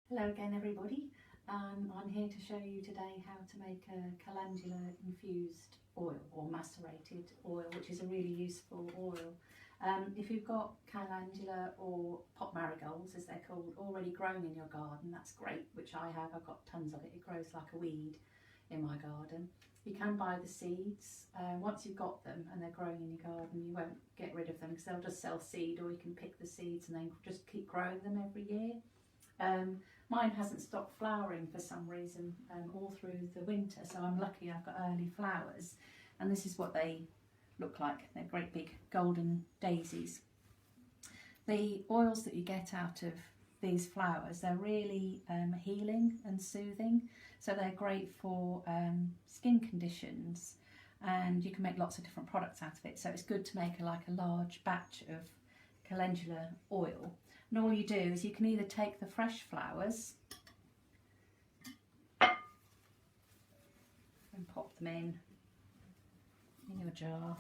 Hello again everybody. I'm here to show you today how to make a calendula infused oil or macerated oil, which is a really useful oil. If you've got calendula or pot marigolds as they're called already grown in your garden, that's great, which I have. I've got tons of it. It grows like a weed in my garden. You can buy the seeds. Once you've got them and they're growing in your garden, you won't get rid of them because they'll just sell seed, or you can pick the seeds and then just keep growing them every year. Mine hasn't stopped flowering for some reason all through the winter, so I'm lucky I've got early flowers, and this is what they look like. They're great big golden daisies. The oils that you get out of these flowers, they're really healing and soothing, so they're great for skin conditions, and you can make lots of different products out of it, so it's good to make a large batch of calendula oil. And all you do is you can either take the fresh flowers and pop them in your jar.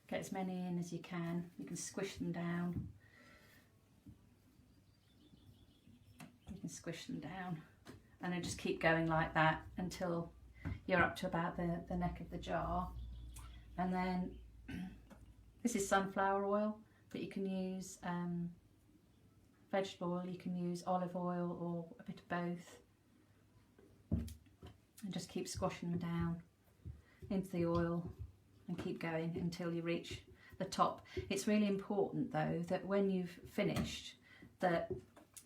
Get as many in as you can. You can squish them down. You can squish them down, and then just keep going like that until you're up to about the neck of the jar. And then this is sunflower oil, but you can use vegetable oil, you can use olive oil, or a bit of both. And just keep squashing them down into the oil and keep going until you reach the top. It's really important though that when you've finished, that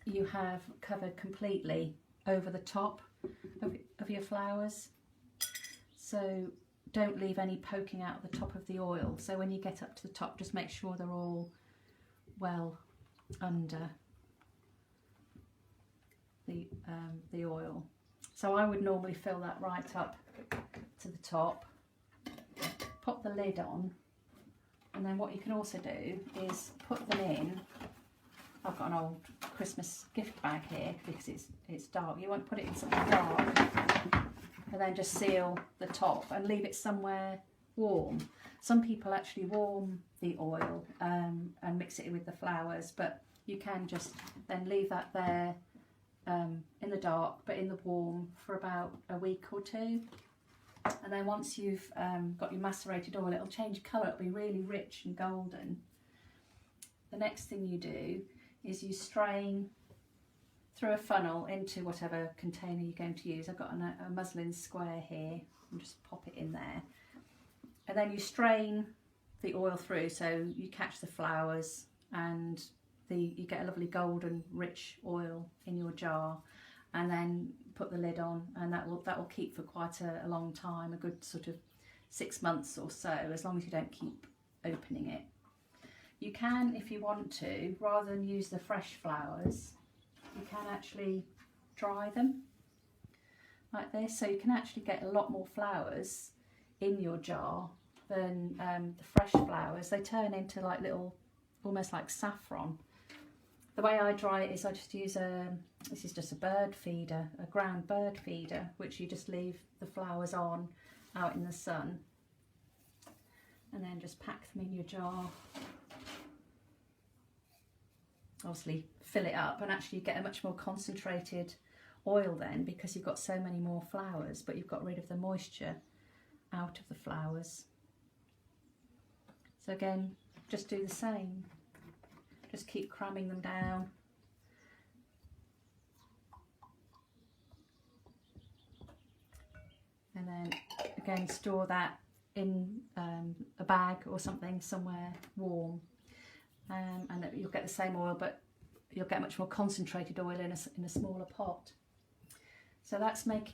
you have covered completely over the top of your flowers. So don't leave any poking out the top of the oil. So when you get up to the top, just make sure they're all well under the oil. So I would normally fill that right up to the top, pop the lid on, and then what you can also do is put them in. I've got an old Christmas gift bag here because it's dark. You won't put it in something dark. And then just seal the top and leave it somewhere warm. Some people actually warm the oil and mix it with the flowers, but you can just then leave that there in the dark but in the warm for about a week or two. And then once you've got your macerated oil, it'll change colour, it'll be really rich and golden. The next thing you do is you strain through a funnel into whatever container you're going to use. I've got a muslin square here, and just pop it in there. And then you strain the oil through, so you catch the flowers and you get a lovely golden rich oil in your jar, and then put the lid on, and that will keep for quite a long time, a good sort of 6 months or so, as long as you don't keep opening it. You can, if you want to, rather than use the fresh flowers, you can actually dry them like this, so you can actually get a lot more flowers in your jar than the fresh flowers. They turn into like little, almost like saffron. The way I dry it is I just use this is just a bird feeder, a ground bird feeder, which you just leave the flowers on out in the sun, and then just pack them in your jar. Obviously fill it up, and actually you get a much more concentrated oil then, because you've got so many more flowers, but you've got rid of the moisture out of the flowers. So again, just do the same, just keep cramming them down. And then again store that in a bag or something somewhere warm. And you'll get the same oil, but you'll get much more concentrated oil in a smaller pot. So that's making